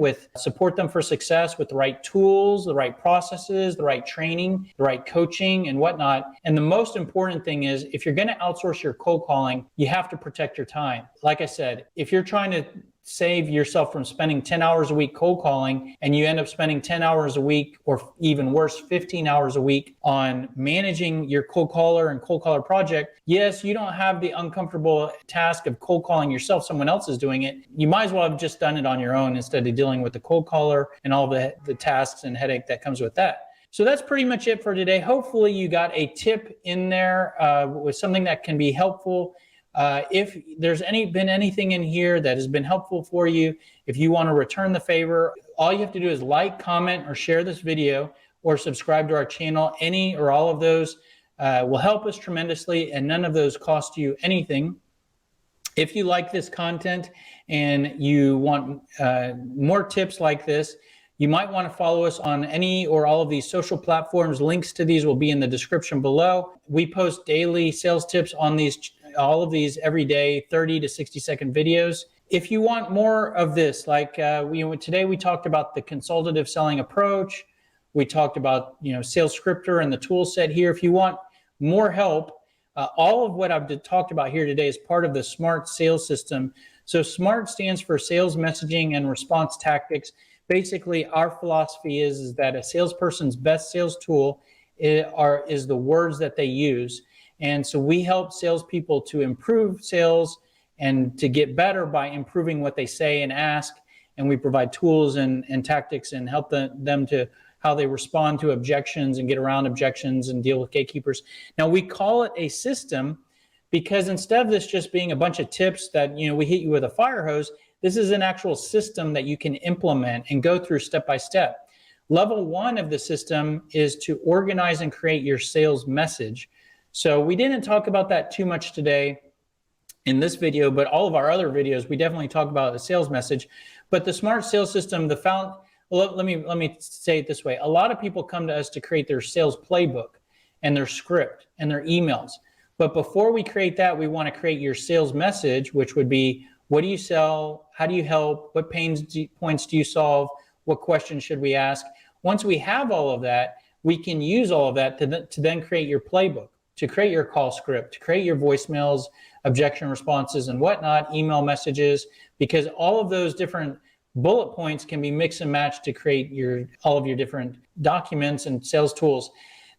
for success with the right tools, the right processes, the right training, the right coaching and whatnot. And the most important thing is if you're going to outsource your cold calling, you have to protect your time. Like I said, if you're trying to save yourself from spending 10 hours a week cold calling and you end up spending 10 hours a week or even worse 15 hours a week on managing your cold caller project, yes, you don't have the uncomfortable task of cold calling yourself, someone else is doing it. You might as well have just done it on your own instead of dealing with the cold caller and all the tasks and headache that comes with that. So that's pretty much it for today. Hopefully you got a tip in there with something that can be helpful. If there's been anything in here that has been helpful for you, if you want to return the favor, all you have to do is like, comment, or share this video or subscribe to our channel. Any or all of those will help us tremendously, and none of those cost you anything. If you like this content and you want more tips like this, you might want to follow us on any or all of these social platforms. Links to these will be in the description below. We post daily sales tips on all of these every day, 30 to 60-second videos. If you want more of this, like today we talked about the consultative selling approach. We talked about Sales Scripter and the tool set here. If you want more help, all of what I've talked about here today is part of the SMART sales system. So SMART stands for sales messaging and response tactics. Basically, our philosophy is that a salesperson's best sales tool is the words that they use. And so we help salespeople to improve sales and to get better by improving what they say and ask. And we provide tools and tactics and help them to how they respond to objections and get around objections and deal with gatekeepers. Now, we call it a system because instead of this just being a bunch of tips that we hit you with a fire hose, this is an actual system that you can implement and go through step by step. Level 1 of the system is to organize and create your sales message. So we didn't talk about that too much today in this video, but all of our other videos, we definitely talk about the sales message. But the SMART sales system, let me say it this way. A lot of people come to us to create their sales playbook and their script and their emails. But before we create that, we want to create your sales message, which would be, what do you sell? How do you help? What points do you solve? What questions should we ask? Once we have all of that, we can use all of that to then create your playbook, to create your call script, to create your voicemails, objection responses and whatnot, email messages, because all of those different bullet points can be mixed and matched to create all of your different documents and sales tools.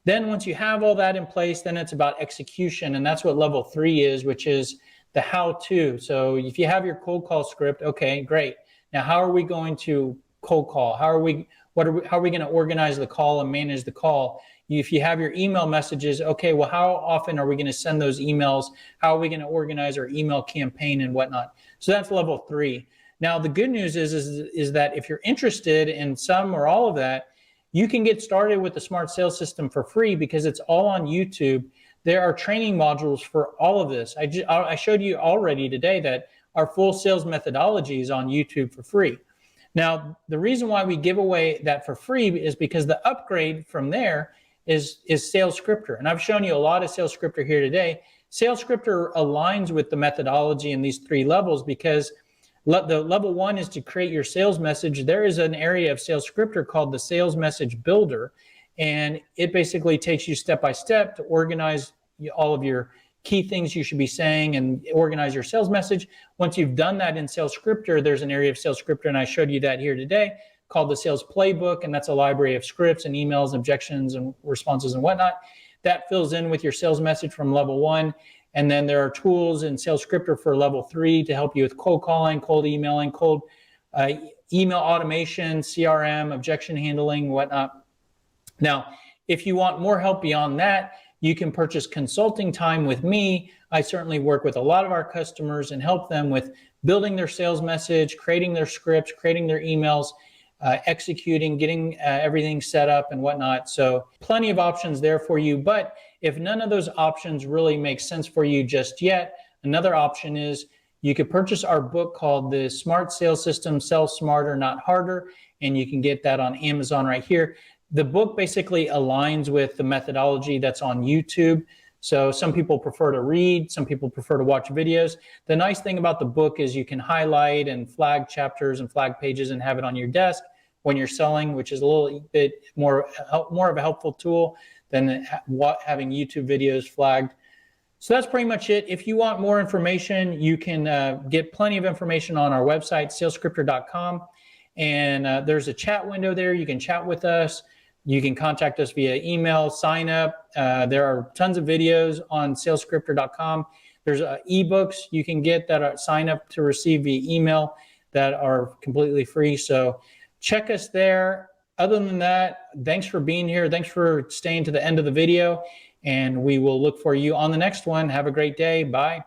Then once you have all that in place, then it's about execution. And that's what level 3 is, which is the how-to. So if you have your cold call script, okay, great. Now, how are we going to cold call? How are we going to organize the call and manage the call? If you have your email messages, okay, well, how often are we going to send those emails? How are we going to organize our email campaign and whatnot? So that's level 3. Now, the good news is that if you're interested in some or all of that, you can get started with the SMART sales system for free because it's all on YouTube. There are training modules for all of this. I showed you already today that our full sales methodology is on YouTube for free. Now, the reason why we give away that for free is because the upgrade from there is Sales Scripter. And I've shown you a lot of Sales Scripter here today. Sales Scripter aligns with the methodology in these 3 levels because the level 1 is to create your sales message. There is an area of Sales Scripter called the Sales Message Builder. And it basically takes you step by step to organize all of your key things you should be saying and organize your sales message. Once you've done that in Sales Scripter, there's an area of Sales Scripter, and I showed you that here today, called the Sales Playbook, and that's a library of scripts and emails, objections and responses and whatnot. That fills in with your sales message from level 1. And then there are tools in Sales Scripter for level 3 to help you with cold calling, cold emailing, cold email automation, CRM, objection handling, whatnot. Now, if you want more help beyond that, you can purchase consulting time with me. I certainly work with a lot of our customers and help them with building their sales message, creating their scripts, creating their emails, executing, getting everything set up and whatnot. So plenty of options there for you. But if none of those options really make sense for you just yet, Another option is you could purchase our book called The Smart Sales System, Sell Smarter, Not Harder, and you can get that on Amazon right here. The book basically aligns with the methodology that's on YouTube. So some people prefer to read, some people prefer to watch videos. The nice thing about the book is you can highlight and flag chapters and flag pages and have it on your desk when you're selling, which is a little bit more of a helpful tool than having YouTube videos flagged. So that's pretty much it. If you want more information, you can get plenty of information on our website, salescriptor.com. And there's a chat window there. You can chat with us. You can contact us via email, sign up. There are tons of videos on salescriptor.com. There's ebooks you can get that are sign up to receive via email that are completely free. So check us there. Other than that, thanks for being here. Thanks for staying to the end of the video. And we will look for you on the next one. Have a great day. Bye.